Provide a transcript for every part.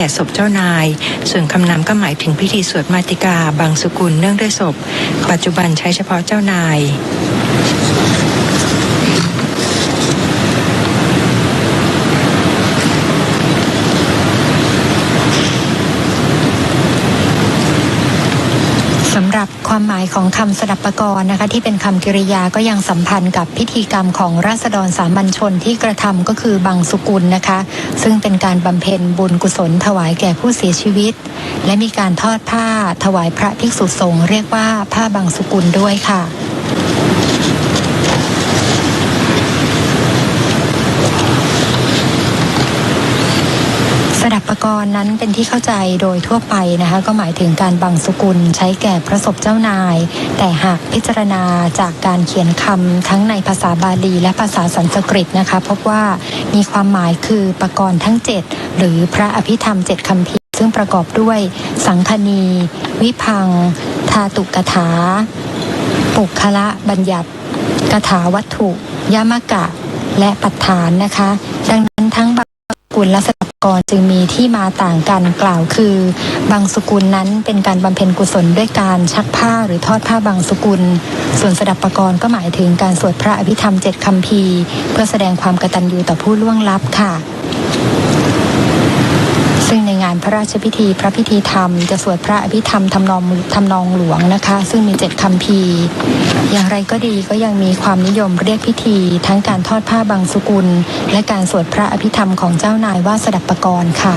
แก่ศพเจ้านายส่วนคำนำก็หมายถึงพิธีสวดมาติกาบางสกุลเนื่องด้วยศพปัจจุบันใช้เฉพาะเจ้านายสำหรับความหมายของคำสดับปกรณ์นะคะที่เป็นคำกริยาก็ยังสัมพันธ์กับพิธีกรรมของราษฎรสามัญชนที่กระทำก็คือบังสุกุลนะคะซึ่งเป็นการบำเพ็ญบุญกุศลถวายแก่ผู้เสียชีวิตและมีการทอดผ้าถวายพระภิกษุสงฆ์เรียกว่าผ้าบังสุกุลด้วยค่ะสดับปกรณ์นั้นเป็นที่เข้าใจโดยทั่วไปนะคะก็หมายถึงการบังสุกุลใช้แก่พระศพเจ้านายแต่หากพิจารณาจากการเขียนคำทั้งในภาษาบาลีและภาษาสันสกฤตนะคะพบว่ามีความหมายคือปกรณ์ทั้ง7หรือพระอภิธรรม7คัมภีร์ซึ่งประกอบด้วยสังคณีวิพังธาตุกถาปุคละบัญญัติกถาวัตถุยมกะและปัฏฐานนะคะดังนั้นทั้งบังสุกุลและสดับปกรณ์จึงมีที่มาต่างกันกล่าวคือบังสุกุลนั้นเป็นการบำเพ็ญกุศลด้วยการชักผ้าหรือทอดผ้าบังสุกุลส่วนสดับปกรณ์ก็หมายถึงการสวดพระอภิธรรม7คัมภีร์เพื่อแสดงความกตัญญูต่อผู้ล่วงลับค่ะซึ่งในงานพระราชพิธีพระพิธีธรรมจะสวดพระอภิธรรมทำนองหลวงนะคะซึ่งมี7คัมภีร์อย่างไรก็ดีก็ยังมีความนิยมเรียกพิธีทั้งการทอดผ้าบังสุกุลและการสวดพระอภิธรรมของเจ้านายว่าสดับปกรณ์ค่ะ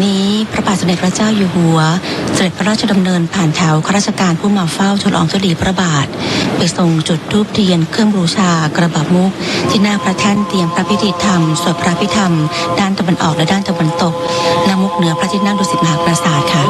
นี้พระบาทสมเด็จพระเจ้าอยู่หัวเสด็จพระราชดำเนินผ่านแถวข้าราชการผู้มาเฝ้าทูลละอองธุลีพระบาทไปทรงจุดธูปเทียนเครื่องบูชากระบะมุกที่หน้าพระแท่นเตรียมพระพิธีธรรมสวดพระพิธรรมด้านตะวันออกและด้านตะวันตกณมุกเหนือพระที่นั่งดุสิตมหาปราสาทค่ะ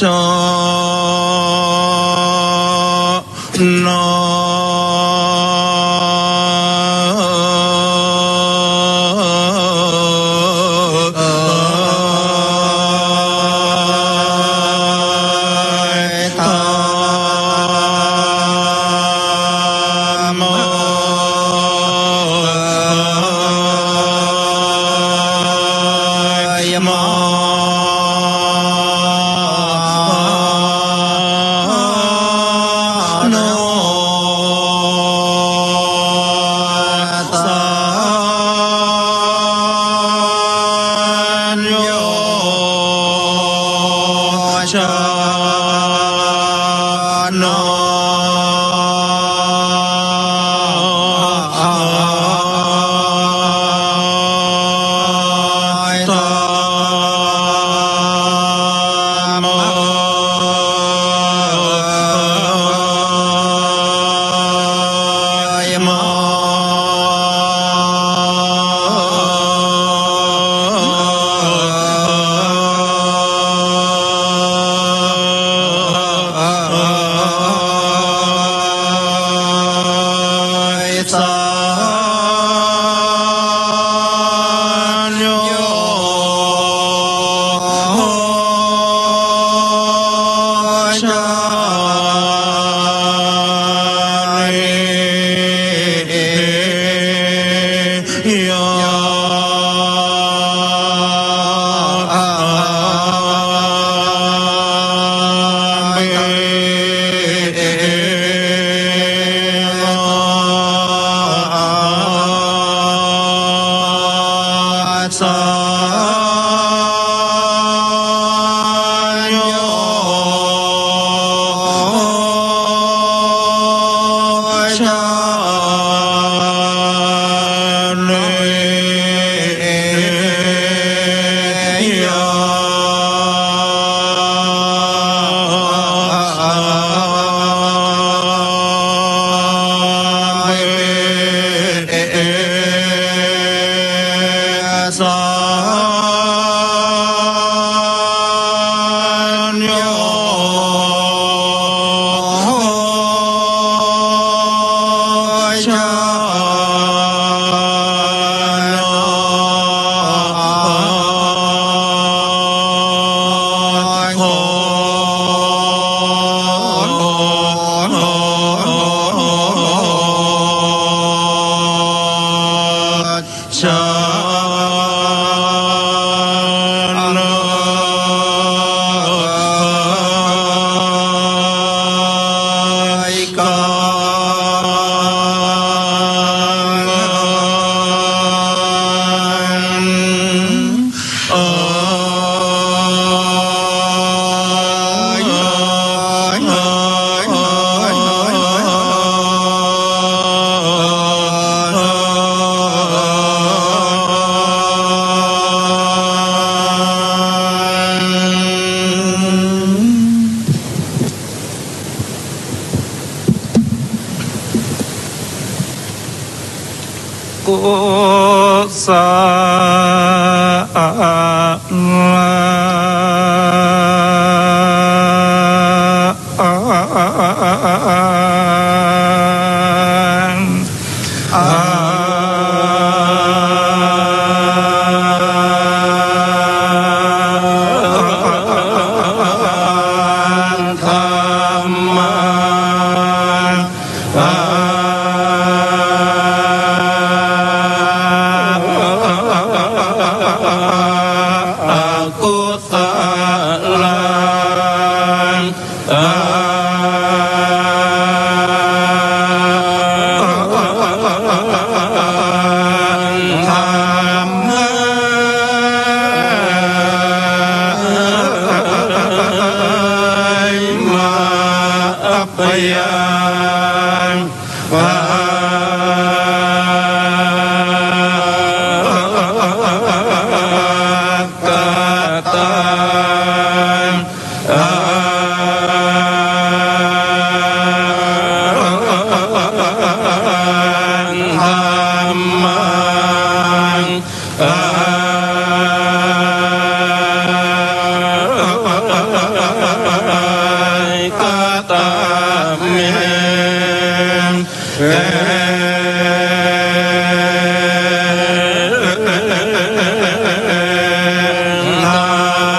ช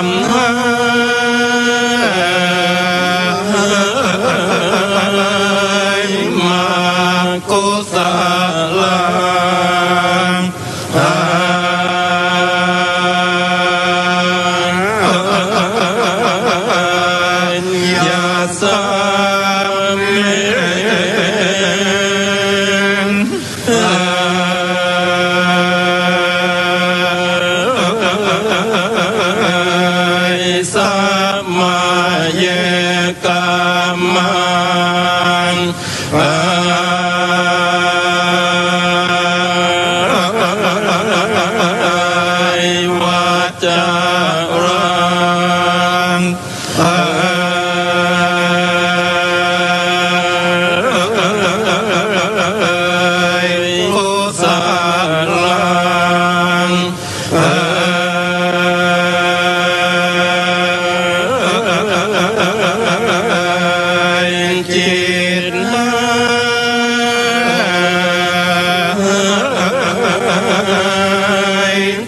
Nam สัมมาเยกัมมังวัจจารังกุศลังจิต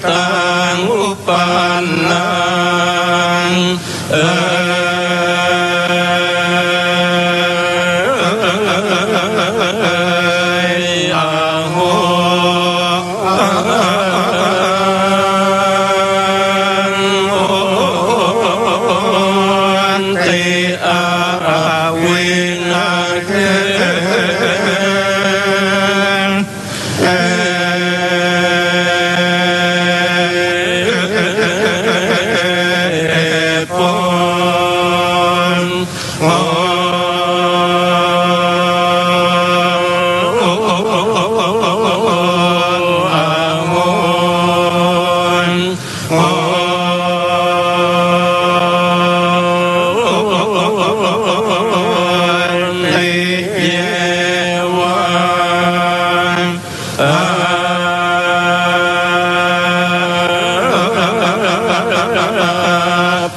ตังอุปันนังอาโหติอาวินาเกปเยว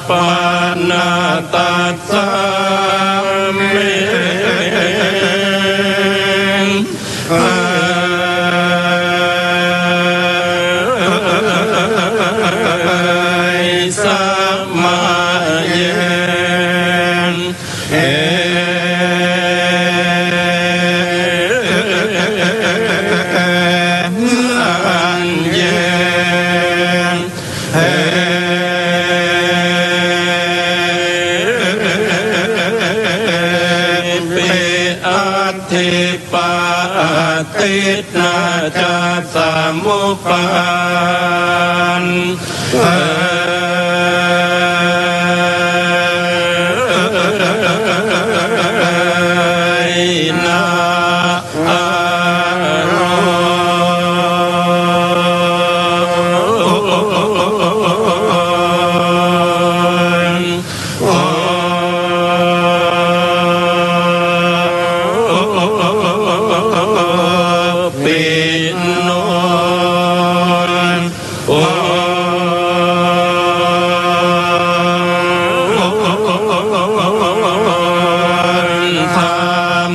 ปานาตัสสะเมสัมมาเยอันเยเปอัตถิปาตินาจาสามุปานนาปิโนธรรม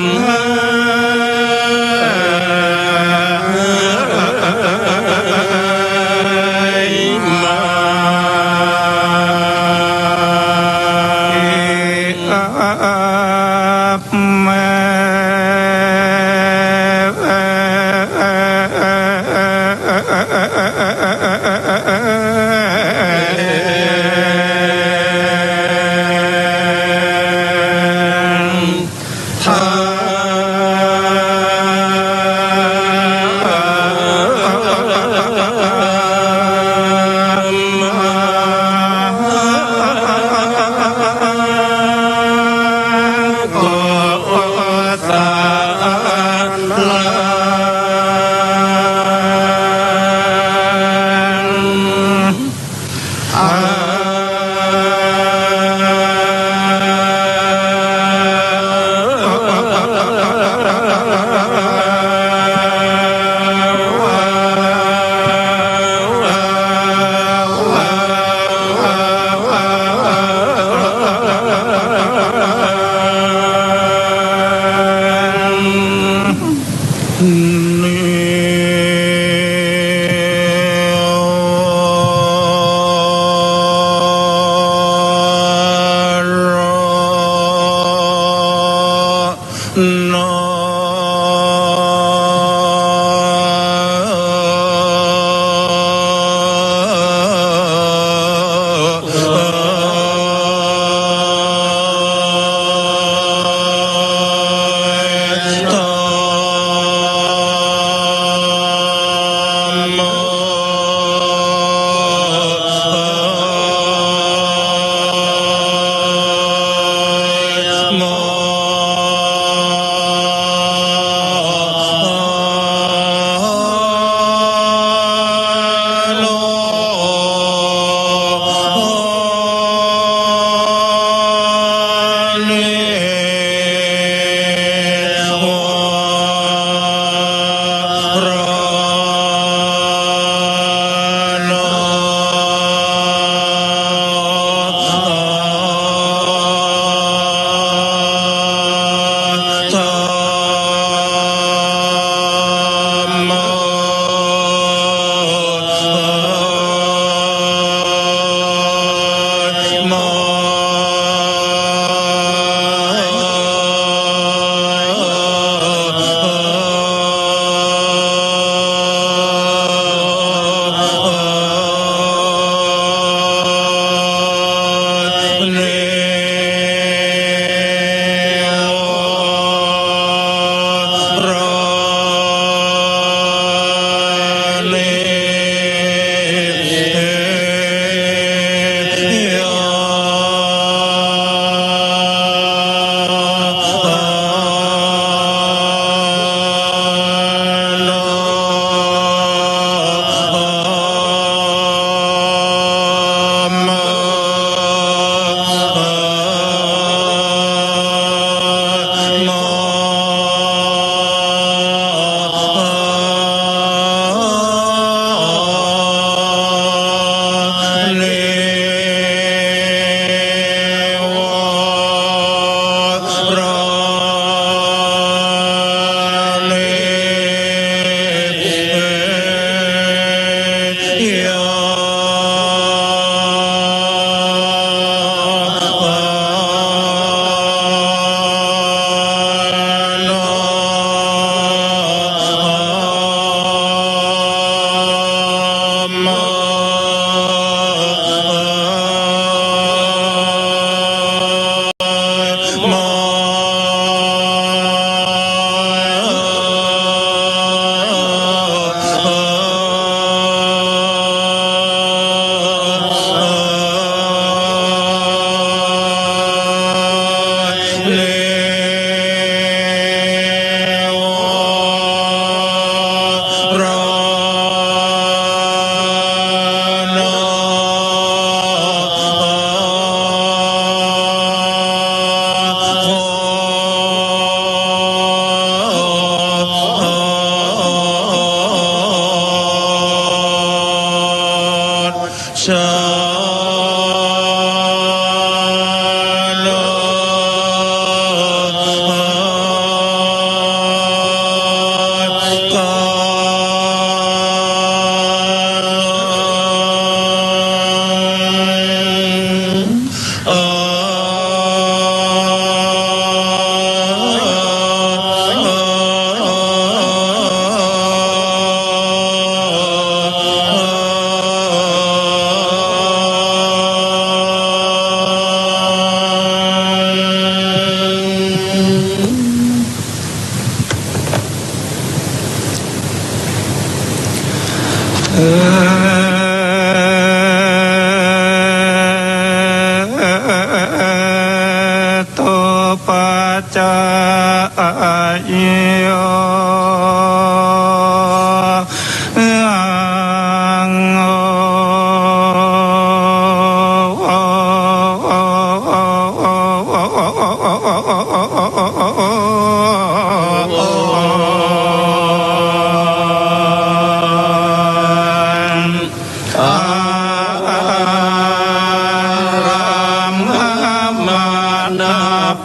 มา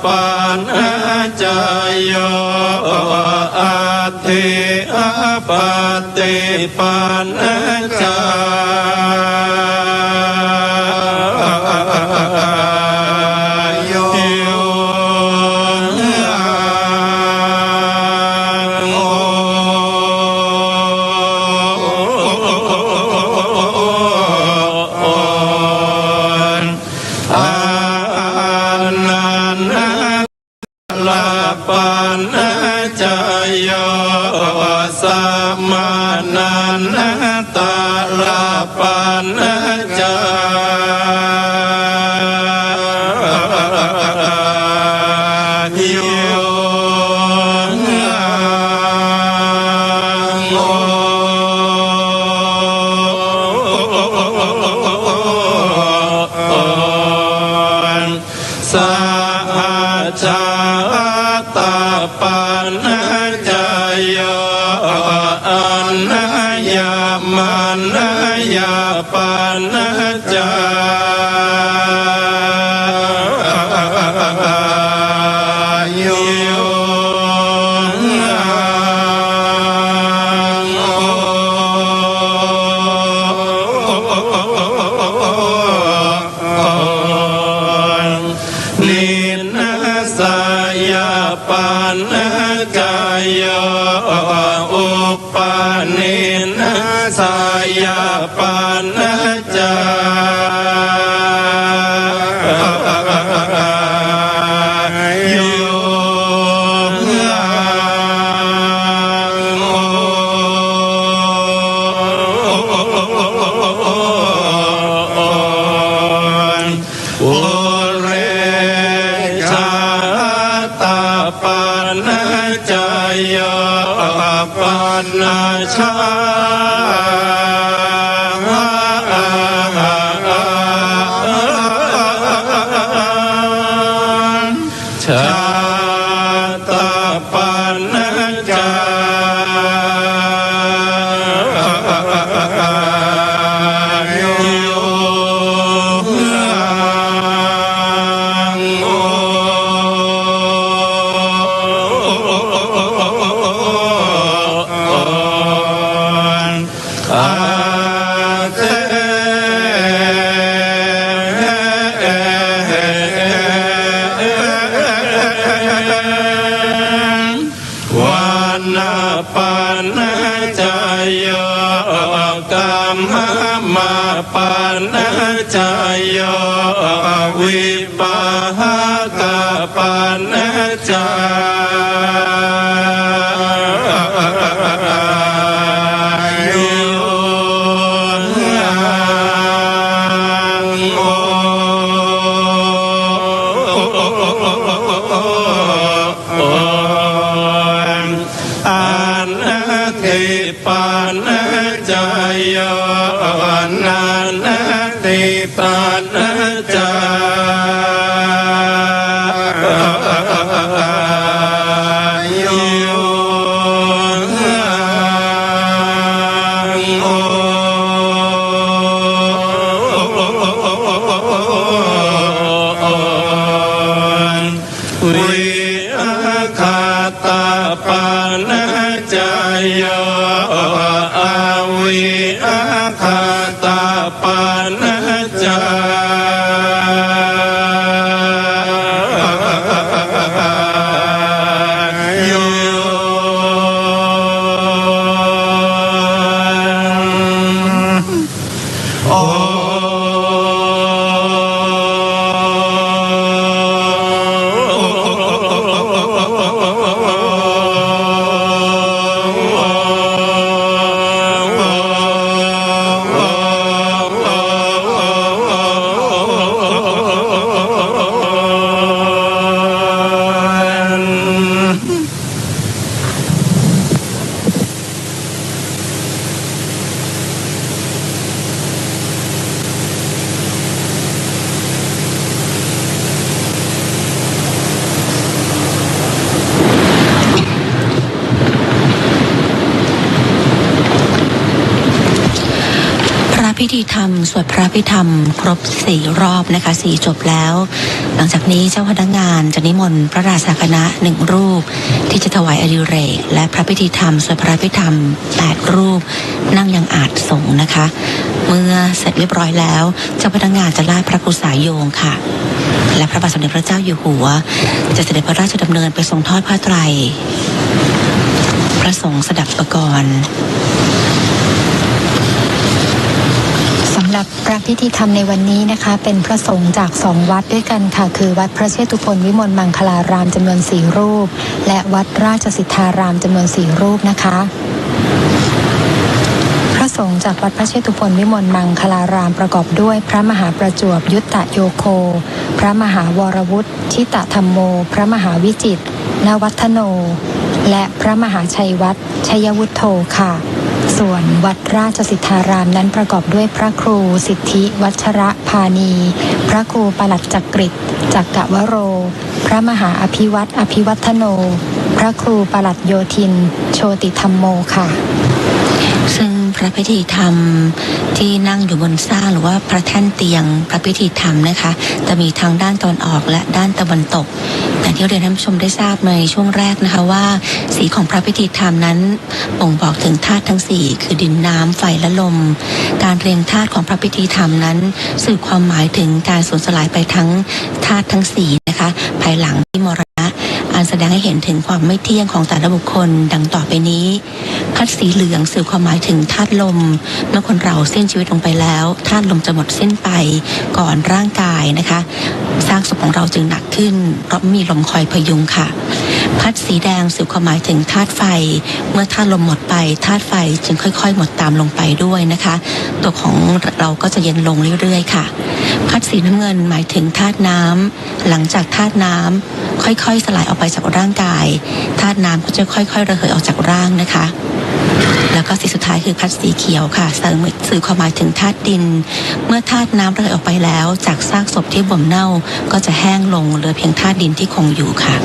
ปันจโยอัตถิปฏิปันจโยปันจโยสัมมานันตาลาปันจโยสัจจตปันจโยอันยามันยาปันจโยนิสายปันกายโยอุปาณินสายปันจโยโอเรชาตาปันจโยปันชาชาตาปันจโยวันปันจโยกัมมาปันจโยวิปากปันจโยอันทิปันจโยนันทิปันจโยวิคาตาปันจโยอาวิคาตาปันจ พิธีธรรมสวดพระพิธรรมครบ4 รอบนะคะ4จบแล้ว หลังจากนี้เจ้าพนักงานจะนิมนต์พระราชาคณะ1 รูปที่จะถวายอดิเรกและพระพิธีธรรมสวดพระพิธรรม8 รูปนั่งยังอาจสงฆ์นะคะเมื่อเสร็จเรียบร้อยแล้วเจ้าพนักงานจะลาดพระภูษาโยงค่ะและพระบาทสมเด็จพระเจ้าอยู่หัวจะเสด็จพระราชดำเนินไปทรงทอดผ้าไตรพระสงฆ์สดับปกรณ์สำหรับพระพิธีธรรมในวันนี้นะคะเป็นพระสงฆ์จาก2 วัดด้วยกันค่ะคือวัดพระเชตุพนวิมลมังคลารามจำนวน4 รูปและวัดราชสิทธารามจำนวน4 รูปนะคะพระสงฆ์จากวัดพระเชตุพนวิมลมังคลารามประกอบด้วยพระมหาประจวบยุตตโยโคพระมหาวรวุฒิชิตธรรมโมพระมหาวิจิตรนวัฒโนและพระมหาชัยวัฒน์ชัยวุฒโธค่ะส่วนวัดราชสิทธารามนั้นประกอบด้วยพระครูสิทธิวัชระพานีพระครูปลัดจักริดจักกวโรพระมหาอภิวัตอภิวัฒโนพระครูปลัดโยธินโชติธรรมโมค่ะซึ่งพระพิธีธรรมที่นั่งอยู่บนสร้างหรือว่าพระแท่นเตียงพระพิธีธรรมนะคะจะมีทางด้านตะวันออกและด้านตะวันตกอย่างที่เรียนท่านผู้ชมได้ทราบในช่วงแรกนะคะว่าสีของพระพิธีธรรมนั้นบ่งบอกถึงธาตุทั้ง4คือดินน้ำไฟและลมการเรียงธาตุของพระพิธีธรรมนั้นสื่อความหมายถึงการสูญสลายไปทั้งธาตุทั้ง4นะคะภายหลังที่มรณะอันแสดงให้เห็นถึงความไม่เที่ยงของแต่ละบุคคลดังต่อไปนี้พัดสีเหลืองสื่อความหมายถึงธาตุลมเมื่อคนเราสิ้นชีวิตลงไปแล้วธาตุลมจะหมดสิ้นไปก่อนร่างกายนะคะซากศพของเราจึงหนักขึ้นเพราะมีลมคอยพยุงค่ะพัดสีแดงสื่อความหมายถึงธาตุไฟเมื่อธาตุลมหมดไปธาตุไฟจึงค่อยๆหมดตามลงไปด้วยนะคะตัวของเราก็จะเย็นลงเรื่อยๆค่ะพัดสีน้ำเงินหมายถึงธาตุน้ำหลังจากธาตุน้ำค่อยๆสลายออกไปจากร่างกายธาตุน้ำก็จะค่อยๆระเหยออกจากร่างนะคะแล้วก็สีสุดท้ายคือพัดสีเขียวค่ะสื่อความหมายถึงธาตุดินเมื่อธาตุน้ำระเหยออกไปแล้วจากซากศพที่บ่มเน่าก็จะแห้งลงเหลือเพียงธาตุดินที่คงอยู่ค่ะ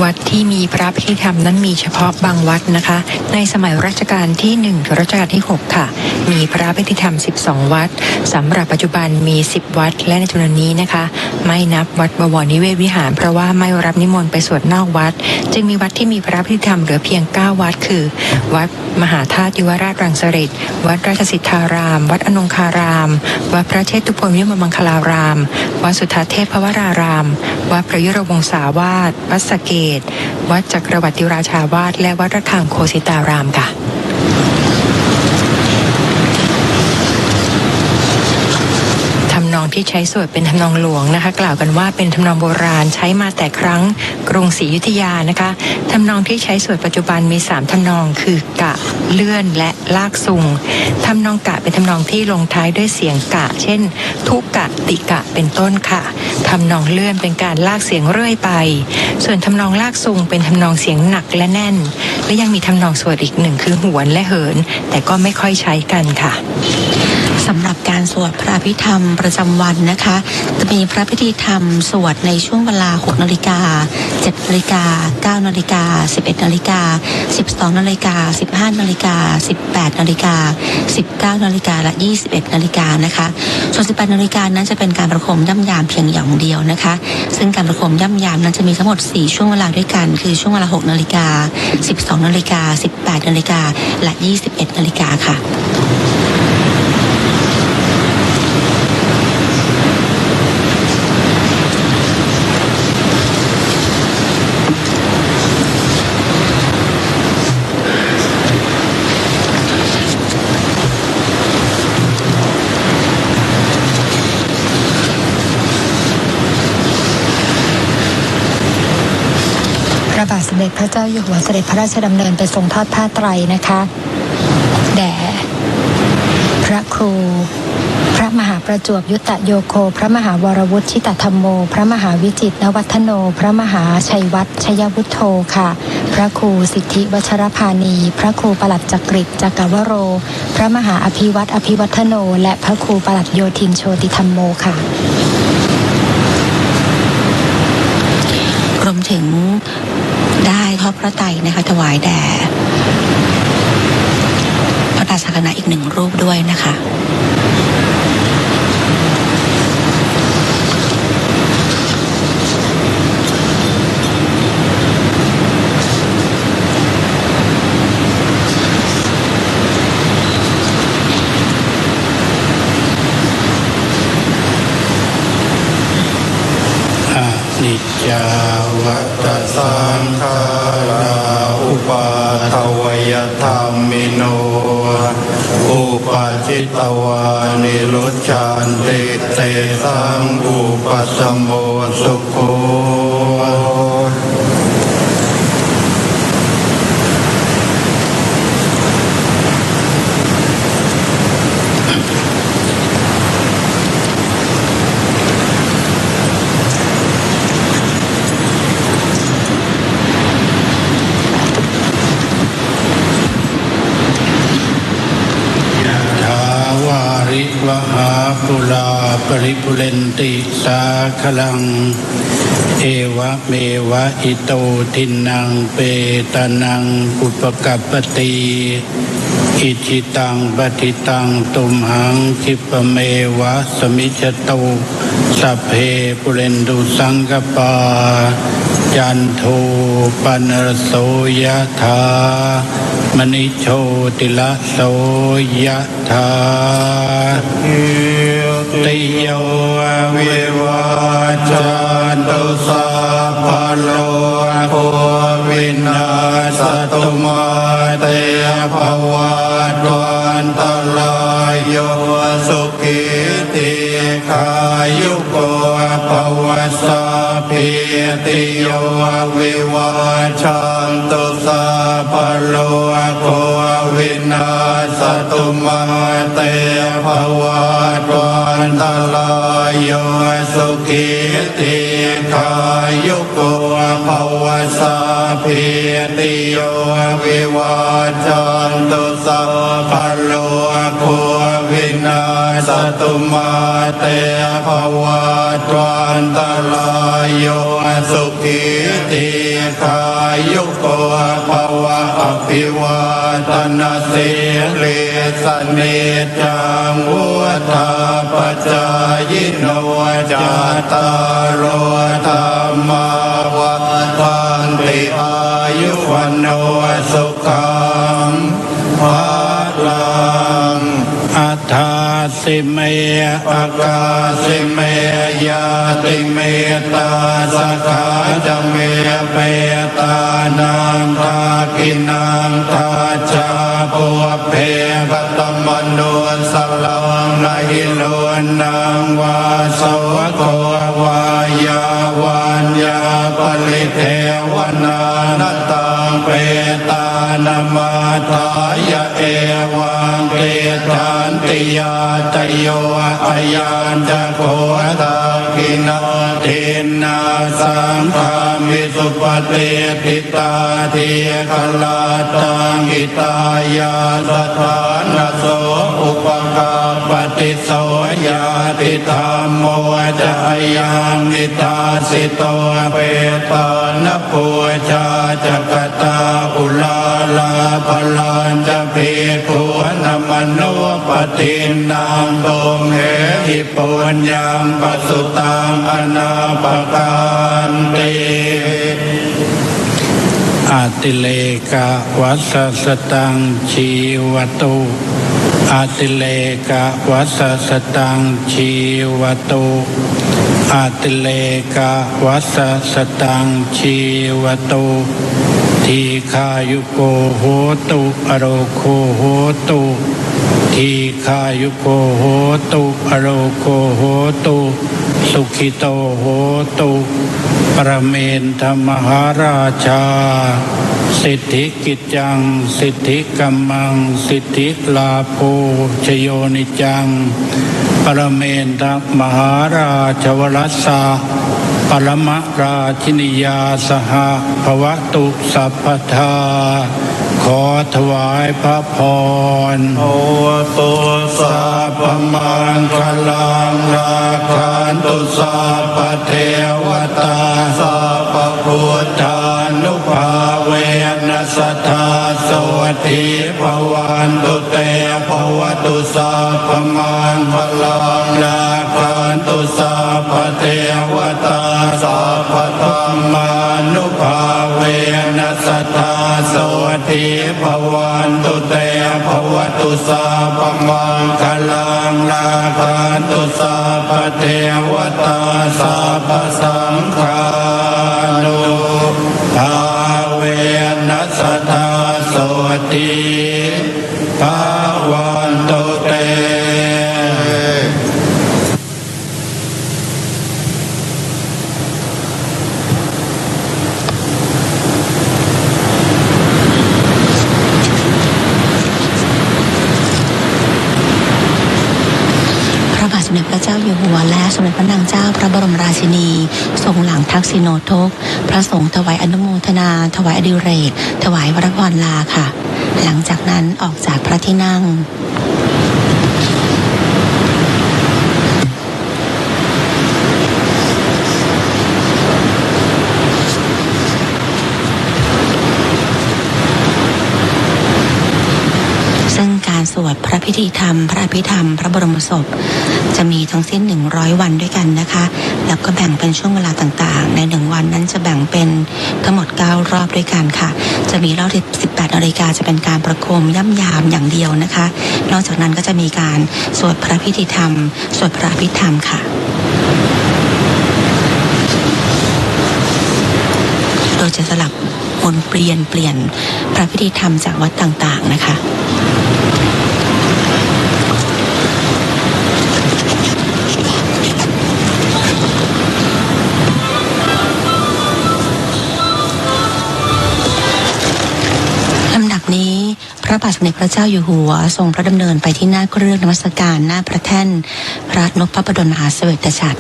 วัดที่มีพระพิธีธรรมนั้นมีเฉพาะบางวัดนะคะในสมัยรัชกาลที่1ถึงรัชกาลที่6ค่ะมีพระพิธีธรรม12 วัดสำหรับปัจจุบันมี10 วัดและในจำนวนนี้นะคะไม่นับวัดบวรนิเวศวิหารเพราะว่าไม่รับนิมนต์ไปสวดนอกวัดจึงมีวัดที่มีพระพิธีธรรมเหลือเพียง9 วัดคือวัดมหาธาตุยุวราชรังสฤษฎิวัดราชสิทธารามวัดอนงคารามวัดพระเชตุพนวิมลมังคลารามวัดสุทธาเทพภวรารามวัดพระยุรวงศาวาสวัดสะเกษวัดจักรวรรดิราชาวาสและวัดระฆังโคสิตารามค่ะทำนองที่ใช้สวดเป็นทำนองหลวงนะคะกล่าวกันว่าเป็นทำนองโบราณใช้มาแต่ครั้งกรุงศรีอยุธยานะคะทำนองที่ใช้สวดปัจจุบันมี3ทำนองคือกะเลื่อนและลากซุงทำนองกะเป็นทำนองที่ลงท้ายด้วยเสียงกะเช่นทุกะติกะเป็นต้นค่ะทำนองเลื่อนเป็นการลากเสียงเรื่อยไปส่วนทำนองลากซุงเป็นทำนองเสียงหนักและแน่นและยังมีทำนองสวดอีก1คือหวนและเหินแต่ก็ไม่ค่อยใช้กันค่ะสำหรับการสวดพระพิธรรมประจำวันนะคะจะมีพระพิธีธรรมสวดในช่วงเวลา 6 นาฬิกา 7 นาฬิกา 9 นาฬิกา 11 นาฬิกา 12 นาฬิกา 15 นาฬิกา 18 นาฬิกา 19 นาฬิกาและ 21 นาฬิกานะคะส่วน 18 นาฬิกานั้นจะเป็นการประโคมย่ำยามเพียงอย่างเดียวนะคะซึ่งการประโคมย่ำยามนั้นจะมีทั้งหมด4ช่วงเวลาด้วยกันคือช่วงเวลา 6 นาฬิกา 12 นาฬิกา 18 นาฬิกาและ 21 นาฬิกาค่ะพระบาทสมเด็จพระเจ้าอยู่หัวเสด็จพระราชดำเนินไปทรงทอดผ้าไตรนะคะแด่พระครูพระมหาประจวบยุตตโยโคพระมหาวรวุฒิชิตธรรมโมพระมหาวิจิตรนวัฒโนพระมหาชัยวัฒน์ชัยวุฒโธค่ะพระครูสิทธิวัชรพานีพระครูปลัดจักริดจักกวโรพระมหาอภิวัตอภิวัฒโนและพระครูปลัดโยธินโชติธรรมโมค่ะรวมถึงได้ทอดพระไตรนะคะถวายแด่พระ าสาคณะอีก1 รูปด้วยนะคะ นิจจาวัตสังขาราอุปาทวยธรรมิโนอุปาจิตวานิรุจฉันติเตสังอุปสมโมสุโขวหาปุราปริปุเรนติสาคลังเอวะเมวะอิโตทินังเปตานังอุปกัปปติอิจิตังปฏิตังตุมหังคิปเมวะสมิจโตสัพเพปุเรนตุสังกปาจันโทปนรโสยถามณิโชติละโสยถาติโยวิวัจจันตุสัพพะโลกวินาศตุมาเตภวัตวันตรายโยสุขิติขายุโกภวสัพพิติโยวิวัจจันตุสัพพะโลกวินาศตุมาเตภวัตวันตรายโยสุขิติขายุโกภวสัพพิติโยวิวัจจันตุสัพพะโลกวินาศตุมาเตภวัตวันตรายโยสุขิติขายุโกภวะอภิวาทนาสิริสเนจังวุฒาปัจจายโนจตารโลธรรมาวัฏันติอายุวันโนสุขังภะลังอัฏฐาสิเมอากาสิเมยาติเมตาสกาจเมเปตานังทากินังทาจาปุเพปตมโนสลังนาหิโลนังวาสวะโกวายาวันยาปริเทวนานัตตังเปตานามาทายะเอวังเกตันติยาตโยอายัญจะโคตากินาเทนาสังฆามิสุปฏิทิตาเทคลาตังกิตายาสถานโสอุปกาปฏิโสยาติธรรมโมจะยังนิตาสิโตเปตานปุชาจักตาอุลาลาภลันจะเพกุนมโนปฏินังตมเหหิปุญญังปสุตังอนาปกันติอาติเลกะวัสสตังชีวตุอาติเลกะวัสสตังชีวตุอาติเลกะวัสสตังชีวตุทีฆายุโกโหตุอโรโคโหตุทีฆายุโกโหตุอโรโคโหตุสุขิโตโหตุปรเมนธรรมหาราชาสิทธิกิจจังสิทธิกัมมังสิทธิลาโภชโยนิจังปรเมนทมหาราชวรัสสะปรมราชินียาสหภวตุสัพพทาขอถวายพระพรโอตุสัพพมังคลังราคันตุสัพพเทวตาสัพพพุทธานุภาเวนัสสทธาสว วัสดีภวันตุเตภวตุสัพพมังคลังราคันตุสัพพเทวตาสัพพธัมมานุภาเวนัสสทาสวัสดีภวันตุเตภวตุสัพพมังคลังราคันตุสัพพเทวตาสัพพสังฆานุภาเวนัสสทาสวัสดีภวันตุเตพระบาทสมเด็จพระเจ้าอยู่หัวและสมเด็จพระนางเจ้าพระบรมราชินีทรงหลังทักษิโนทกพระสงฆ์ถวายอนุโมทนาถวายอดิเรกถวายพระพรลาค่ะหลังจากนั้นออกจากพระที่นั่งซึ่งการสวดพระพิธีธรรมพระอภิธรรมพระบรมศพจะมีทั้งสิ้น100วันด้วยกันนะคะแล้วก็แบ่งเป็นช่วงเวลาต่างๆใน1วันนั้นจะแบ่งเป็นทั้งหมด9รอบด้วยกันค่ะจะมีรอบที่18 นาฬิกาจะเป็นการประโคมย่ำยามอย่างเดียวนะคะนอกจากนั้นก็จะมีการสวดพระพิธีธรรมสวดพระอภิธรรมค่ะโดยจะสลับวนเปลี่ยนพระพิธีธรรมจากวัดต่างๆนะคะลำดับนี้พระบาทสมเด็จพระเจ้าอยู่หัวทรงพระดำเนินไปที่หน้าเครื่องนมัสการหน้าพระแท่นพระนพบดลมหาเสวตฉัตร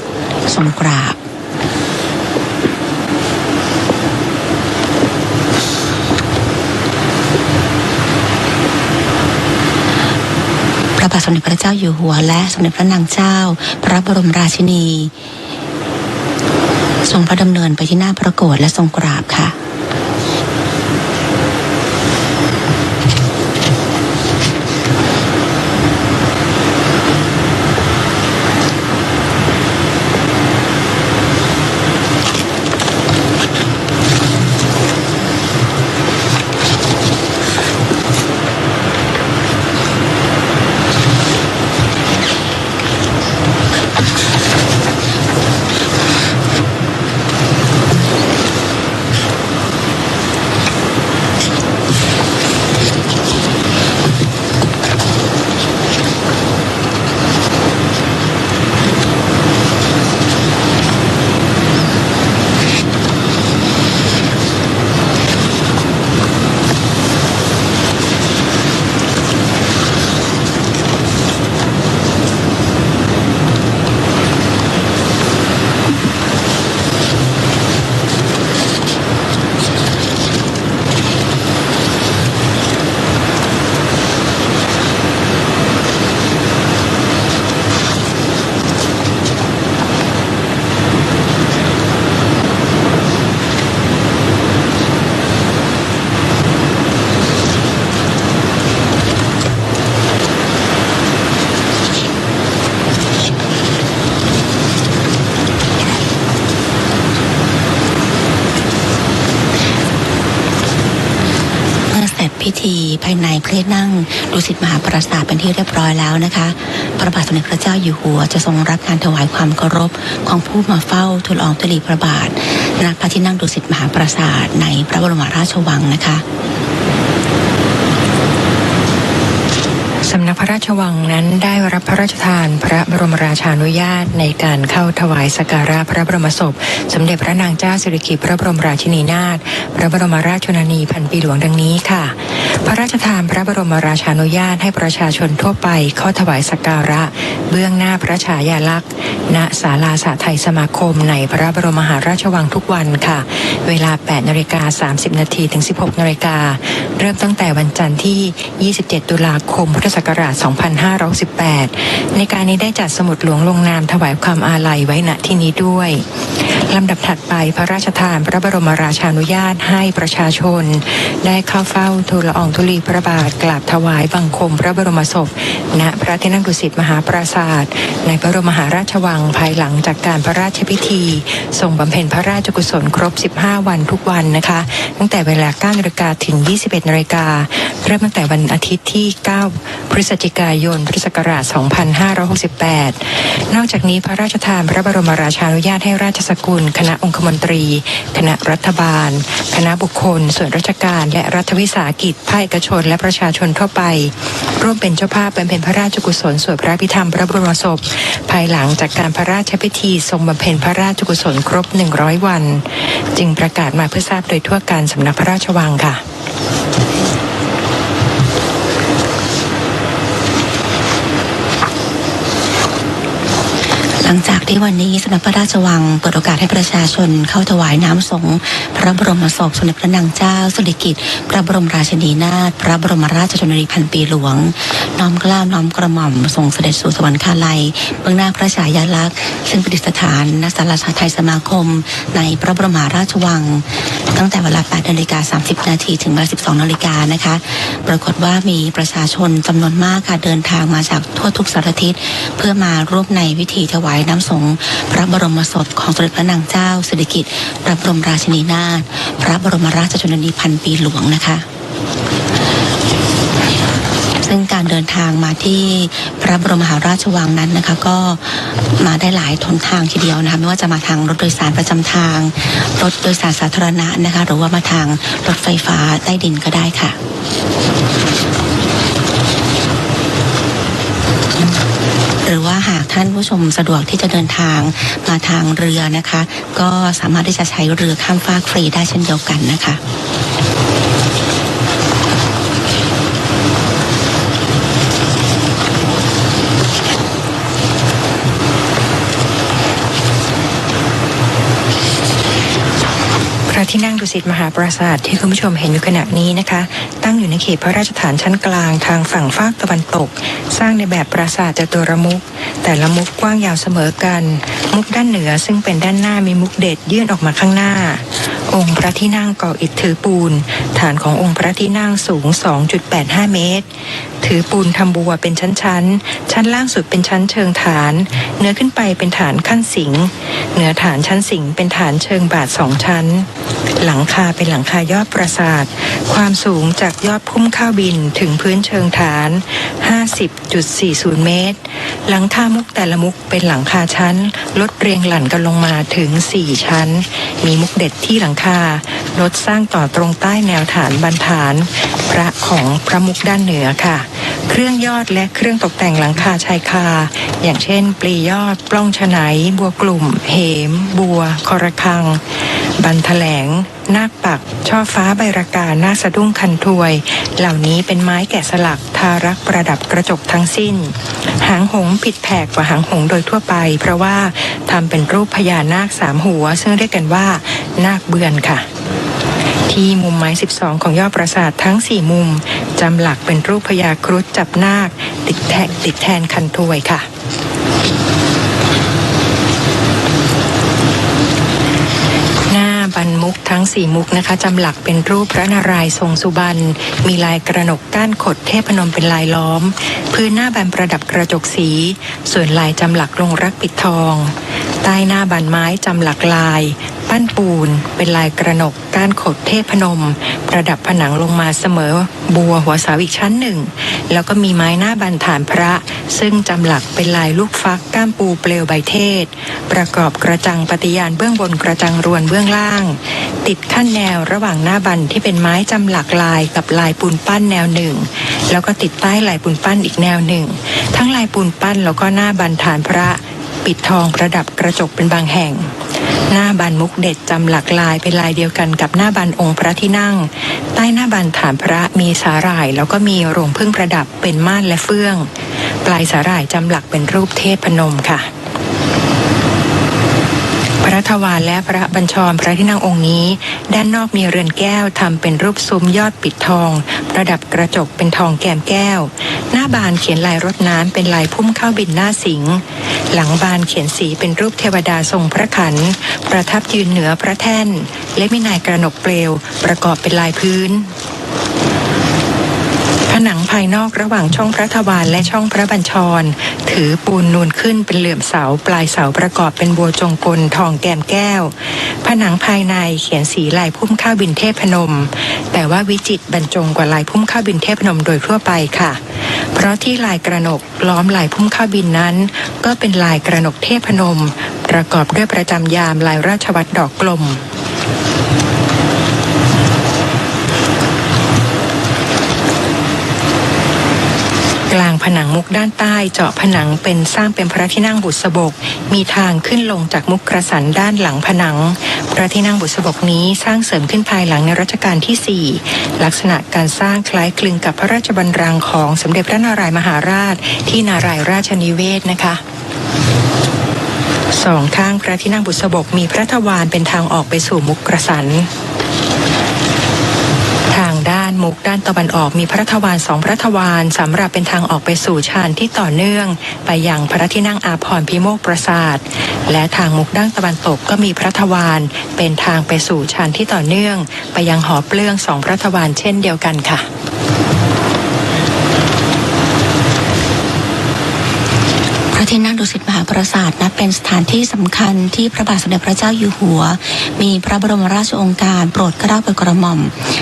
ทรงกราบพระบาทสมเด็จพระเจ้าอยู่หัวและสมเด็จพระนางเจ้าพระบรมราชินีทรงพระดำเนินไปที่หน้าพระโกฐและทรงกราบค่ะพิธีภายในพระที่นั่งดุสิตมหาปราสาทเป็นที่เรียบร้อยแล้วนะคะพระบาทสมเด็จพระเจ้าอยู่หัวจะทรงรับการถวายความเคารพของผู้มาเฝ้าทูลละอองธุลีพระบาทณพระที่นั่งดุสิตมหาปราสาทในพระบรมราชวังนะคะสำนักพระราชวังนั้นได้รับพระราชทานพระบรมราชานุญาตในการเข้าถวายสักการะพระบรมศพสมเด็จพระนางเจ้าสิริกิติ์พระบรมราชินีนาถพระบรมราชชนนีพันปีหลวงดังนี้ค่ะ พระราชทานพระบรมราชานุญาตให้ประชาชนทั่วไปเข้าถวายสักการะเบื้องหน้าพระฉายาลักษณ์ณศาลาสหไทยสมาคมในพระบรมมหาราชวังทุกวันค่ะเวลา 8:30 นถึง 16:00 นเริ่มตั้งแต่วันจันทร์ที่ 27 ตุลาคมพุทธศักราช 2568ในการนี้ได้จัดสมุดหลวงลงนามถวายความอาลัยไว้ณที่นี้ด้วย ลำดับถัดไปพระราชทานพระบรมราชานุญาตให้ประชาชนได้เข้าเฝ้าทูลละอองธุลีพระบาทกราบถวายบังคมพระบรมศพณพระที่นั่งดุสิตมหาปราสาทในพระบรมมหาราชวังภายหลังจากการพระราชพิธีทรงบำเพ็ญพระราชกุศลครบ15วันทุกวันนะคะตั้งแต่เวลา 9 นาฬิกาถึง 21 นาฬิกาเริ่มตั้งแต่วันอาทิตย์ที่ 9 พฤศจิกายน พุทธศักราช 2568 นอกจากนี้พระราชทานพระบรมราชานุญาตให้ราชสกุลคณะองคมนตรีคณะรัฐบาลคณะบุคคลส่วนราชการและรัฐวิสาหกิจภาคเอกชนและประชาชนทั่วไปร่วมเป็นเจ้าภาพบำเพ็ญพระราชกุศลสวดพระพิธรรมพระบรมศพภายหลังจากการพระราชพิธีทรงบำเพ็ญพระราชกุศลครบ100 วันจึงประกาศมาเพื่อทราบโดยทั่วกันสำนักพระราชวังค่ะหลังจากที่วันนี้สำนักพระราชวังเปิดโอกาสให้ประชาชนเข้าถวายน้ำสงฆ์พระบรมศพสมเด็จพระนางเจ้าสิริกิติ์พระบรมราชินีนาถพระบรมราชชนนีพันปีหลวงน้อมเกล้าน้อมกระหม่อมทรงเสด็จสู่สวรรคาลัยเบื้องหน้าพระฉายาลักษณ์ซึ่งประดิษฐานณศาลาชาไทยสมาคมในพระบรมราชวังตั้งแต่เวลา 8:30 นาทีถึงเวลา 12 นาฬิกานะคะปรากฏว่ามีประชาชนจำนวนมากค่ะเดินทางมาจากทั่วทุกสารทิศเพื่อมาร่วมในพิธีถวายน้ำสงฆ์พระบรมศพของสมเด็จพระนางเจ้าสิริกิติ์พระบรมราชินีนาถพระบรมราชชนนีพันปีหลวงนะคะซึ่งการเดินทางมาที่พระบรมมหาราชวังนั้นนะคะก็มาได้หลายหนทางทีเดียวนะคะไม่ว่าจะมาทางรถโดยสารประจำทางรถโดยสารสาธารณะนะคะหรือว่ามาทางรถไฟฟ้าใต้ดินก็ได้ค่ะหรือว่าหากท่านผู้ชมสะดวกที่จะเดินทางมาทางเรือนะคะก็สามารถที่จะใช้เรือข้ามฟากฟรีได้เช่นเดียวกันนะคะพระที่นั่งดุสิตมหาปราสาทที่คุณผู้ชมเห็นอยู่ขณะนี้นะคะตั้งอยู่ในเขตพระราชฐานชั้นกลางทางฝั่งฝากตะวันตกสร้างในแบบปราสาทจตุรมุขแต่ละมุขกว้างยาวเสมอกันมุขด้านเหนือซึ่งเป็นด้านหน้ามีมุขเด็ดยื่นออกมาข้างหน้าองค์พระที่นั่งก่ออิฐถือปูนฐานขององค์พระที่นั่งสูง 2.85 เมตรถือปูนทำบัวเป็นชั้นล่างสุดเป็นชั้นเชิงฐานเนื้อขึ้นไปเป็นฐานขั้นสิงเหนือฐานชั้นสิงเป็นฐานเชิงบาท2 ชั้นหลังคาเป็นหลังคายอดปราสาทความสูงจากยอดพุ่มข้าวบินถึงพื้นเชิงฐาน 50.40 เมตรหลังคามุกแต่ละมุกเป็นหลังคาชั้นลดเรียงหลั่นกันลงมาถึง4 ชั้นมีมุกเด็ดที่หลังคาลดสร้างต่อตรงใต้แนวฐานบรรฐานพระของพระมุกด้านเหนือค่ะเครื่องยอดและเครื่องตกแต่งหลังคาชายคาอย่างเช่นปลียอดปล้องฉไนบัวกลุ่มเหมบัวคอระฆังบันแถลงนาคปักช่อฟ้าใบรากานาคสะดุ้งคันถวยเหล่านี้เป็นไม้แกะสลักทารักประดับกระจกทั้งสิ้นหางหงส์ผิดแผกกว่าหางหงส์โดยทั่วไปเพราะว่าทำเป็นรูปพญานาค3 หัวซึ่งเรียกกันว่านาคเบือนค่ะที่มุมไม้12ของยอดปราสาททั้ง4 มุมจำหลักเป็นรูปพญาครุฑจับนาคติดแทนคันถวยค่ะบันมุกทั้ง4 มุกนะคะจำหลักเป็นรูปพระนารายณ์ทรงสุบรรณมีลายกระหนกก้านขดเทพนมเป็นลายล้อมพื้นหน้าบันประดับกระจกสีส่วนลายจำหลักลงรักปิดทองใต้หน้าบันไม้จำหลักลายปั้นปูนเป็นลายกระหนกก้านขดเทพนมประดับผนังลงมาเสมอบัวหัวเสาอีกชั้นหนึ่งแล้วก็มีไม้หน้าบันฐานพระซึ่งจำหลักเป็นลายลูกฟักก้ามปูเปลวใบเทศประกอบกระจังปฏิญาณเบื้องบนกระจังรวนเบื้องล่างติดขั้นแนวระหว่างหน้าบันที่เป็นไม้จำหลักลายกับลายปูนปั้นแนวหนึ่งแล้วก็ติดใต้ลายปูนปั้นอีกแนวหนึ่งทั้งลายปูนปั้นแล้วก็หน้าบันฐานพระปิดทองประดับกระจกเป็นบางแห่งหน้าบันมุกเด็ดจำหลักลายเป็นลายเดียวกันกับหน้าบันองค์พระที่นั่งใต้หน้าบันฐานพระมีสาหร่ายแล้วก็มีโรงผึ้งประดับเป็นม่านและเฟื่องปลายสาหร่ายจำหลักเป็นรูปเทพนมค่ะพระ ทวารและพระบัญชรพระที่นั่งองค์นี้ด้านนอกมีเรือนแก้วทำเป็นรูปซุ้มยอดปิดทองประดับกระจกเป็นทองแก้มแก้วหน้าบานเขียนลายรถน้ำเป็นลายพุ่มเข้าบินหน้าสิงห์หลังบานเขียนสีเป็นรูปเทวดาทรงพระขันประทับยืนเหนือพระแท่นและมีนายกระหนกเปลวประกอบเป็นลายพื้นผนังภายนอกระหว่างช่องพระทวารและช่องพระบัญชรถือปูนนูนขึ้นเป็นเหลื่อมเสาปลายเสาประกอบเป็นบัวจงกลทองแก้มแก้วผนังภายในเขียนสีลายพุ่มข้าวบินเทพนมแต่ว่าวิจิตรบรรจงกว่าลายพุ่มข้าวบินเทพนมโดยทั่วไปค่ะเพราะที่ลายกระหนกล้อมลายพุ่มข้าวบินนั้นก็เป็นลายกระหนกเทพนมประกอบด้วยประจำยามลายราชวัตรดอกกลมกลางผนังมุกด้านใต้เจาะผนังเป็นสร้างเป็นพระที่นั่งบุษบกมีทางขึ้นลงจากมุกกระสันด้านหลังผนังพระที่นั่งบุษบกนี้สร้างเสริมขึ้นภายหลังในรัชกาลที่4ลักษณะการสร้างคล้ายคลึงกับพระราชบัลลังก์ของสมเด็จพระนารายมหาราชที่นารายราชนิเวศนะคะสองข้างพระที่นั่งบุษบกมีพระทวารเป็นทางออกไปสู่มุกกระสันทางด้านมุกด้านตะวันออกมีพระทวาร2พระทวารสำหรับเป็นทางออกไปสู่ฌานที่ต่อเนื่องไปยังพระที่นั่งอาภรณ์พิโมกปราสาทและทางมุกด้านตะวันตกก็มีพระทวารเป็นทางไปสู่ฌานที่ต่อเนื่องไปยังหอเปลื้อง2พระทวารเช่นเดียวกันค่ะพระที่นั่งดุสิตมหาปราสาทนับเป็นสถานที่สำคัญที่พระบาทสมเด็จพระเจ้าอยู่หัวมีพระบรมราชโองการโปรดเกล้าโปรดกระหม่อม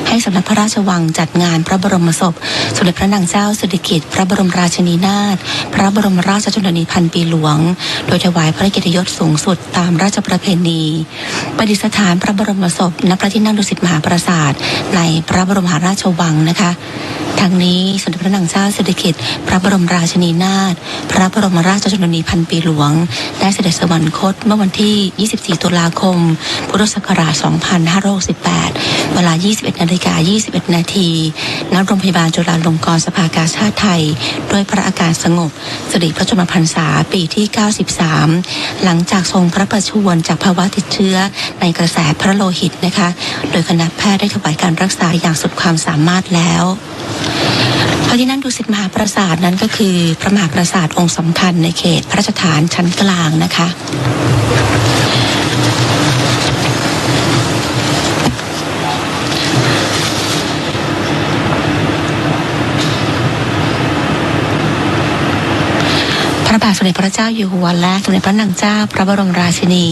ให้สำนักพระราชวังจัดงานพระบรมศพสมเด็จพระนางเจ้าสิริกิติ์พระบรมราชินีนาถพระบรมราชชนนีพันปีหลวงโดยถวายพระเกียรติยศสูงสุดตามราชประเพณีประดิษฐานพระบรมศพณพระที่นั่งดุสิตมหาปราสาทในพระบรมมหาราชวังนะคะทั้งนี้สมเด็จพระนางเจ้าสิริกิติ์พระบรมราชินีนาถพระบรมราชชนนีพันปีหลวงได้เสด็จสวรรคตเมื่อวันที่ 24 ตุลาคม พุทธศักราช 2568 เวลา 21:21 นาทีณ โรงพยาบาลจุฬาลงกรณ์สภากาชาดไทยด้วยพระอาการสงบสิริพระชนมพรรษาปีที่ 93 หลังจากทรงพระประชวรจากภาวะติดเชื้อในกระแสพระโลหิตนะคะโดยคณะแพทย์ได้ถวายการรักษาอย่างสุดความสามารถแล้วพระที่นั่งดุสิตมหาปราสาทนั้นก็คือพระมหาปราสาทองค์สำคัญในเขตพระราชฐานชั้นกลางนะคะพระบาทสมเด็จพระเจ้าอยู่หัวและสมเด็จพระนางเจ้าพระบรมราชินี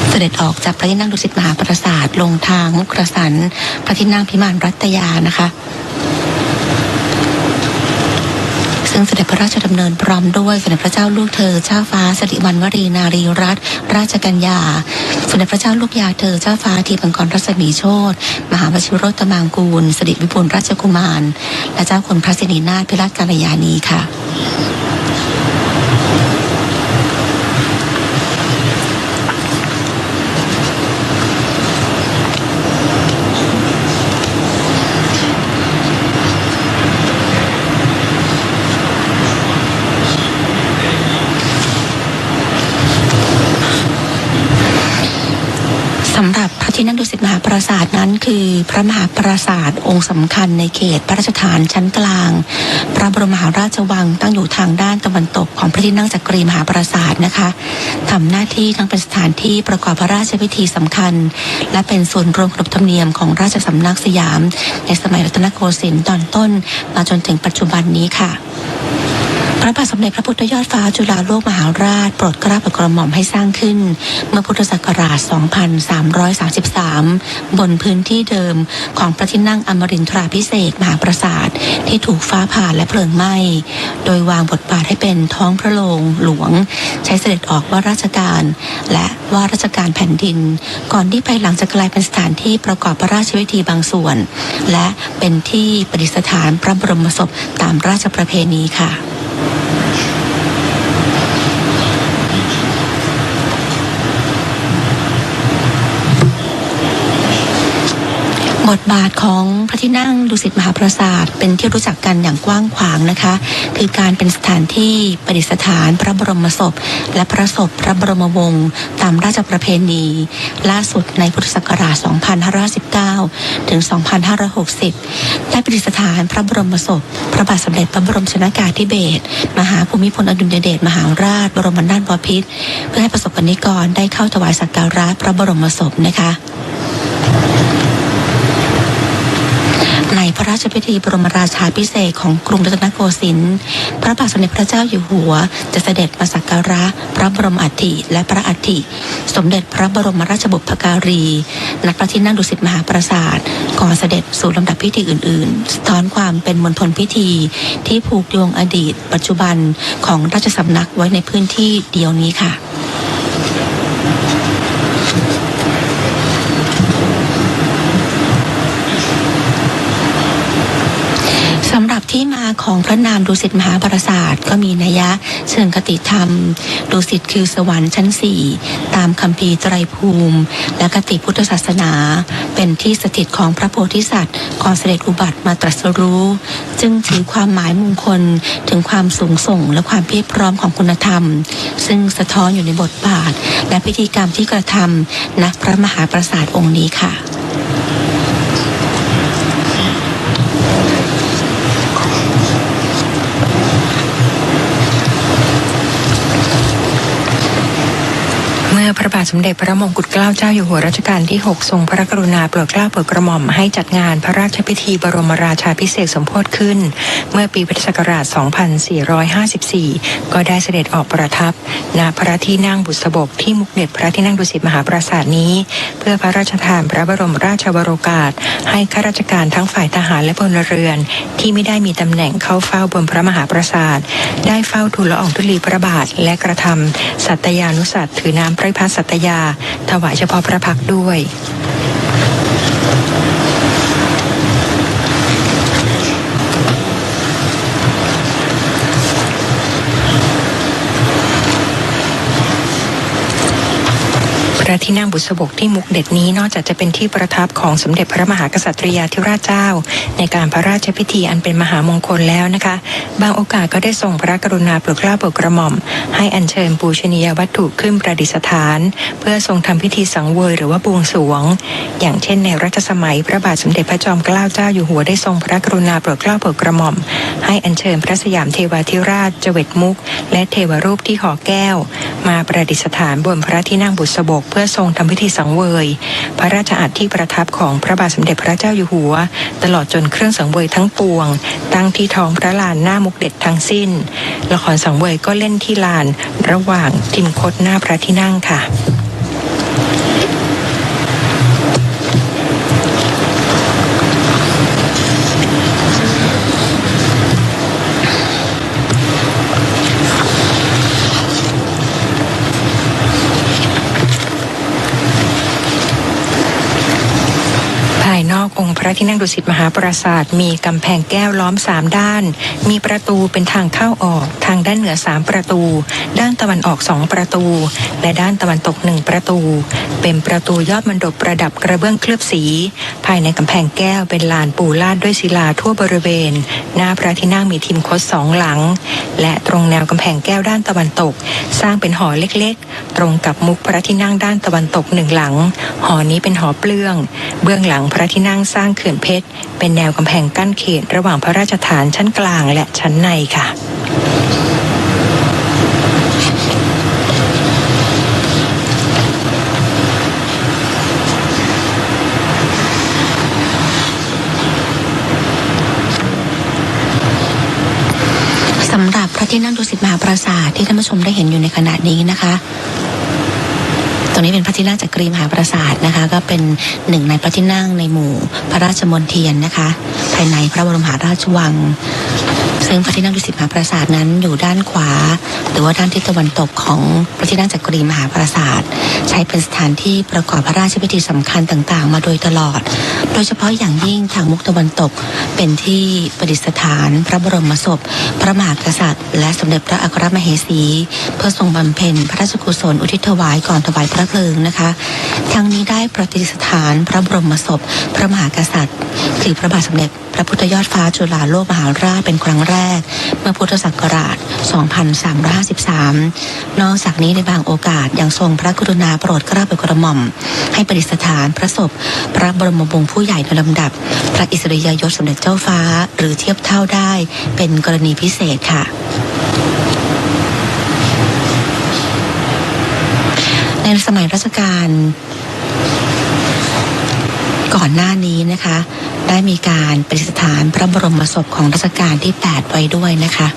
เสด็จออกจากพระที่นั่งดุสิตมหาปราสาทลงทางมุกกระสันพระที่นั่งพิมานรัตยานะคะซึ่งเสด็จพระราชดำเนินพร้อมด้วยสมเด็จพระเจ้าลูกเธอเจ้าฟ้าสิริวัณวรีนารีรัตนราชกัญญาสมเด็จพระเจ้าลูกยาเธอเจ้าฟ้าทีปังกรรัศมีโชติมหาวชิโรตมางกูลสิริวิบูลย์ราชกุมารและเจ้าคุณพระสิรินาถพิราชกัลยาณีค่ะสำหรับพระที่นั่งดุสิตมหาปราสาทนั้นคือพระมหาปราสาทองค์สำคัญในเขตพระราชฐานชั้นกลางพระบรมมหาราชวังตั้งอยู่ทางด้านตะวันตกของพระที่นั่งจักรีมหาปราสาทนะคะทำหน้าที่ทั้งเป็นสถานที่ประกอบพระราชพิธีสำคัญและเป็นส่วนรวมขนบธรรมเนียมของราชสำนักสยามในสมัยรัตนโกสินทร์ตอนต้นมาจนถึงปัจจุบันนี้ค่ะพระบาทสมเด็จพระพุทธยอดฟ้าจุฬาโลกมหาราชโปรดเกล้าโปรดกระหม่อมให้สร้างขึ้นเมื่อพุทธศักราช 2333 บนพื้นที่เดิมของพระที่นั่งอมรินทราภิเษกมหาปราสาทที่ถูกฟ้าผ่าและเพลิงไหม้โดยวางบทบาทให้เป็นท้องพระโรงหลวงใช้เสด็จออกว่าราชการและว่าราชการแผ่นดินก่อนที่ภายหลังจะกลายเป็นสถานที่ประกอบพระราชพิธีบางส่วนและเป็นที่ประดิษฐานพระบรมศพตามราชประเพณีค่ะ บทบาทของพระที่นั่งดุสิตมหาปราสาทเป็นที่รู้จักกันอย่างกว้างขวางนะคะคือการเป็นสถานที่ประดิษฐานพระบรมศพและพระศพพระบรมวงศ์ตามราชประเพณีล่าสุดในพุทธศักราช 2519 ถึง 2560 ได้ประดิษฐานพระบรมศพพระบาทสมเด็จพระบรมชนกาธิเบศรมหาภูมิพลอดุลยเดชมหาราชบรมนาถบพิตรเพื่อให้ประสบกรณิกรได้เข้าถวายสักการะพระบรมศพนะคะในพระราชพิธีบรมราชาภิเษกของกรุงรัตนโกสินทร์พระบาทสมเด็จพระเจ้าอยู่หัวจะเสด็จมาสักการะพระบรมอัฐิและพระอัฐิสมเด็จพระบรมราชบุพการีณพระที่นั่งดุสิตมหาปราสาทก่อนเสด็จสู่ลำดับพิธีอื่นๆสะท้อนความเป็นมณฑลพิธีที่ผูกโยงอดีตปัจจุบันของราชสำนักไว้ในพื้นที่เดียวนี้ค่ะสำหรับที่มาของพระนามดุสิตมหาปราสาทก็มีนัยยะเชิงคติธรรมดุสิตคือสวรรค์ชั้น4ตามคัมภีร์ไตรภูมิและคติพุทธศาสนาเป็นที่สถิตของพระโพธิสัตว์ก่อนเสด็จอุบัติมาตรัสรู้จึงถือความหมายมงคลถึงความสูงส่งและความเพียรพร้อมของคุณธรรมซึ่งสะท้อนอยู่ในบทบาทและพิธีกรรมที่กระทำณพระมหาปราสาทองค์นี้ค่ะพระบาทสมเด็จพระมงกุฎเกล้าเจ้าอยู่หัวรัชกาลที่ 6 ทรงพระกรุณาโปรดเกล้าโปรดกระหม่อมให้จัดงานพระราชพิธีบรมราชาภิเษกสมโภชขึ้นเมื่อปีพุทธศักราช 2454 ก็ได้เสด็จออกประทับณพระที่นั่งบุษบกที่มุกเด็ดพระที่นั่งดุสิตมหาปราสาทนี้เพื่อพระราชทานพระบรมราชวโรกาสให้ข้าราชการทั้งฝ่ายทหารและพลเรือนที่ไม่ได้มีตำแหน่งเข้าเฝ้าบนพระมหาปราสาทได้เฝ้าทูลละอองธุลีพระบาทและกระทำสัตยานุสัตย์ถือน้ำพระพักตร์สัตยาถวายเฉพาะพระพักตร์ด้วย พระที่นั่งบุษบกที่มุกเด็ดนี้นอกจากจะเป็นที่ประทับของสมเด็จพระมหากษัตริยาธิราชเจ้าในการพระราชพิธีอันเป็นมหามงคลแล้วนะคะบางโอกาสก็ได้ทรงพระกรุณาโปรดเกล้าโปรดกระหม่อมให้อัญเชิญปูชนียวัตถุขึ้นประดิษฐานเพื่อทรงทำพิธีสังเวยหรือว่าบวงสรวงอย่างเช่นในรัชสมัยพระบาทสมเด็จพระจอมเกล้าเจ้าอยู่หัวได้ทรงพระกรุณาโปรดเกล้าโปรดกระหม่อมให้อัญเชิญพระสยามเทวาธิราชเจวิตมุกและเทวรูปที่หอแก้วมาประดิษฐานบนพระที่นั่งบุษบกเพื่อทรงทำพิธีสังเวยพระราชอาณาที่ประทับของพระบาทสมเด็จพระเจ้าอยู่หัวตลอดจนเครื่องสังเวยทั้งปวงตั้งที่ท้องพระลานหน้ามุกเด็ดทั้งสิ้นละครสังเวยก็เล่นที่ลานระหว่างทิมคตหน้าพระที่นั่งค่ะภายนอกองค์พระที่นั่งดุสิตมหาปราสาทมีกำแพงแก้วล้อม3ด้านมีประตูเป็นทางเข้าออกทางด้านเหนือ3ประตูด้านตะวันออก2ประตูและด้านตะวันตก1ประตูเป็นประตูยอดมณฑปประดับกระเบื้องเคลือบสีภายในกำแพงแก้วเป็นลานปูลาดด้วยศิลาทั่วบริเวณหน้าพระที่นั่งมีทิมคต2หลังและตรงแนวกำแพงแก้วด้านตะวันตกสร้างเป็นหอเล็กๆตรงกับมุกพระที่นั่งด้านตะวันตก1หลังหอนี้เป็นหอเปลื้องเบื้องหลังพระที่นั่งสร้างเขื่อนเพชรเป็นแนวกำแพงกั้นเขตระหว่างพระราชฐานชั้นกลางและชั้นในค่ะสำหรับพระที่นั่งดุสิตมหาปราสาทที่ท่านผู้ชมได้เห็นอยู่ในขณะนี้นะคะตรงนี้เป็นพระที่นั่งจักรีมหาปราสาทนะคะก็เป็นหนึ่งในพระที่นั่งในหมู่พระราชมณฑียนนะคะภายในพระบรมมหาราชวัง ซึ่งพระที่นั่งดุสิตมหาปราสาทนั้นอยู่ด้านขวาหรือว่าด้านทิศตะวันตกของพระที่นั่งจักรีมหาปราสาทใช้เป็นสถานที่ประกอบพระราชพิธีสำคัญต่างๆมาโดยตลอดโดยเฉพาะอย่างยิ่งทางมุกตะวันตกเป็นที่ประดิษฐานพระบรมศพพระมหากษัตริย์และสมเด็จพระอัครมเหสีเพื่อทรงบำเพ็ญพระราชกุศลอุทิศถวายก่อนถวายพระเพลิงนะคะทั้งนี้ได้ประดิษฐานพระบรมศพพระมหากษัตริย์คือพระบาทสมเด็จพระพุทธยอดฟ้าจุฬาโลกมหาราชเป็นครั้งแรกเมื่อพุทธศักราช 2353 นอกจากนี้ในบางโอกาสยังทรงพระกรุณาโปรดเกล้าโปรดกระหม่อมให้ประดิษฐานพระศพพระบรมวงศ์ผู้ใหญ่ในลำดับพระอิสริยยศสมเด็จเจ้าฟ้าหรือเทียบเท่าได้เป็นกรณีพิเศษค่ะในสมัยรัชกาลก่อนหน้านี้นะคะได้มีการประดิษฐานพระบรมศพของรัชกาลที่ 8 ไว้ด้วยนะคะ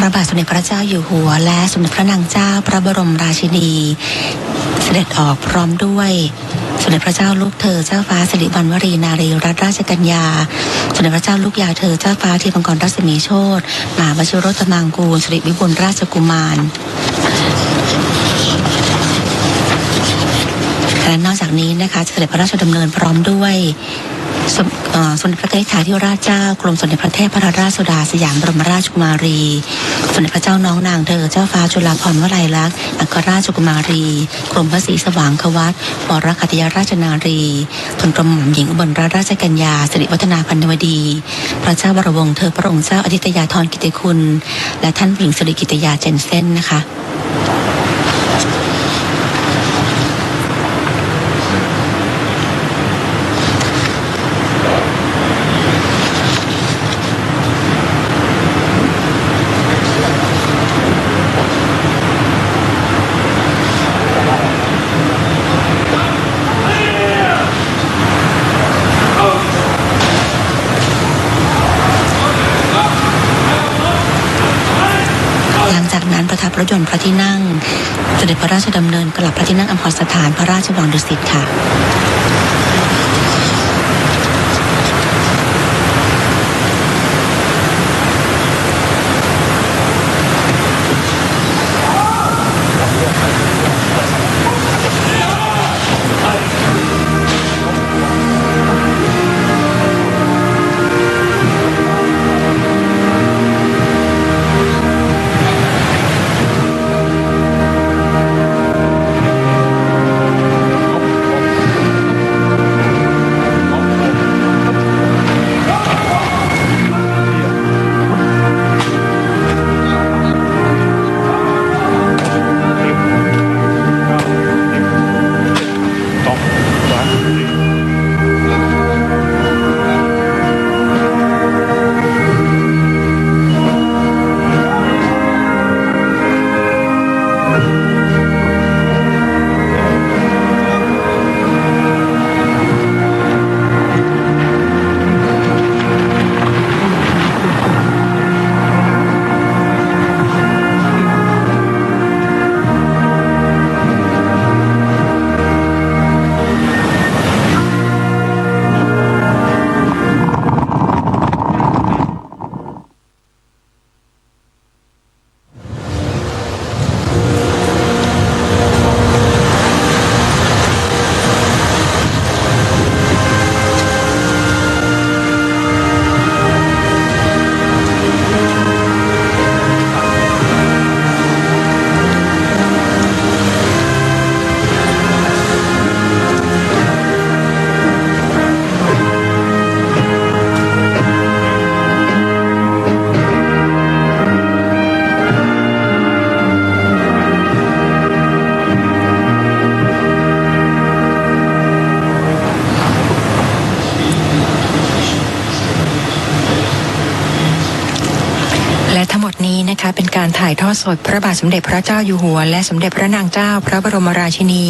พระบาทสมเด็จพระเจ้าอยู่หัวและสมเด็จพระนางเจ้าพระบรมราชินีเสด็จออกพร้อมด้วยสมเด็จพระเจ้าลูกเธอเจ้าฟ้าสิริวัณวรีนารีรัตนราชกัญญาสมเด็จพระเจ้าลูกยาเธอเจ้าฟ้าทีปังกรรัศมีโชติมหาวชิโรตมังกูลสิริวิบูลย์ราชกุมารและนอกจากนี้นะคะเสด็จพระราชดำเนินพร้อมด้วยสมเด็จพระนิธิธิราชเจ้ากรมสมเด็จพระเทพรัตนราชสุดาสยามบรมราชกุมารีสมเด็จพระเจ้าน้องนางเธอเจ้าฟ้าจุฬาภรณ์วลัยลักษณ์อัครราชกุมารีกรมพระศรีสว่างควัตวรคัตยราชนารีทูลกระหม่อมหญิงอุบลรัตนราชกัญญาสิริวัฒนาพันธวดีพระเจ้าวรวงศ์เธอพระองค์เจ้าอธิตยาธรกิติคุณและท่านหญิงสิริกิติยาเจนเซ่นนะคะประทับรถยนต์พระที่นั่งเสด็จพระราชดำเนินกลับพระที่นั่งอัมพรสถานพระราชวังดุสิตค่ะ และทั้งหมดนี้นะคะเป็นการถ่ายทอดสดพระบาทสมเด็จพระเจ้าอยู่หัวและสมเด็จพระนางเจ้าพระบรมราชินี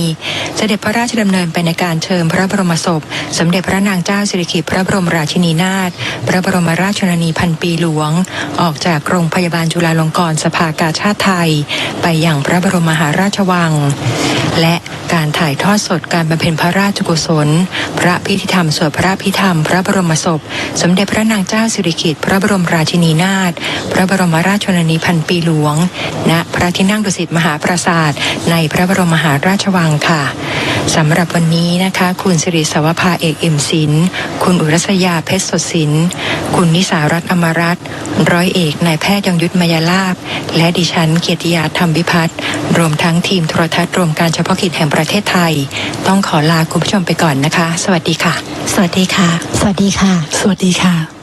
เสด็จพระราชดำเนินไปในการเชิญพระบรมศพสมเด็จพระนางเจ้าสิริกิติ์พระบรมราชินีนาถพระบรมราชชนนีพันปีหลวงออกจากโรงพยาบาลจุฬาลงกรณ์สภากาชาดไทยไปยังพระบรมมหาราชวังและการถ่ายทอดสดการบำเพ็ญพระราชกุศลพระพิธีธรรมสวดพระพิธรรมพระบรมศพสมเด็จพระนางเจ้าสิริกิติ์พระบรมราชินีนาถพระบรมราชชนนีพันปีหลวงณพระที่นั่งดุสิตมหาปราสาทในพระบรมมหาราชวังค่ะสำหรับวันนี้นะคะคุณสิริสวภาเอกเอี่ยมศิลป์คุณอุรัสยาเพชรสดศิลป์คุณนิสารัตน์อมรัตน์ร้อยเอกนายแพทย์ยงยุทธมยาลาภและดิฉันเกียรติยาธรรมวิพัฒน์รวมทั้งทีมโทรทัศน์รวมการเฉพาะกิจแห่งประเทศไทยต้องขอลาคุณผู้ชมไปก่อนนะคะสวัสดีค่ะ สวัสดีค่ะ สวัสดีค่ะ สวัสดีค่ะ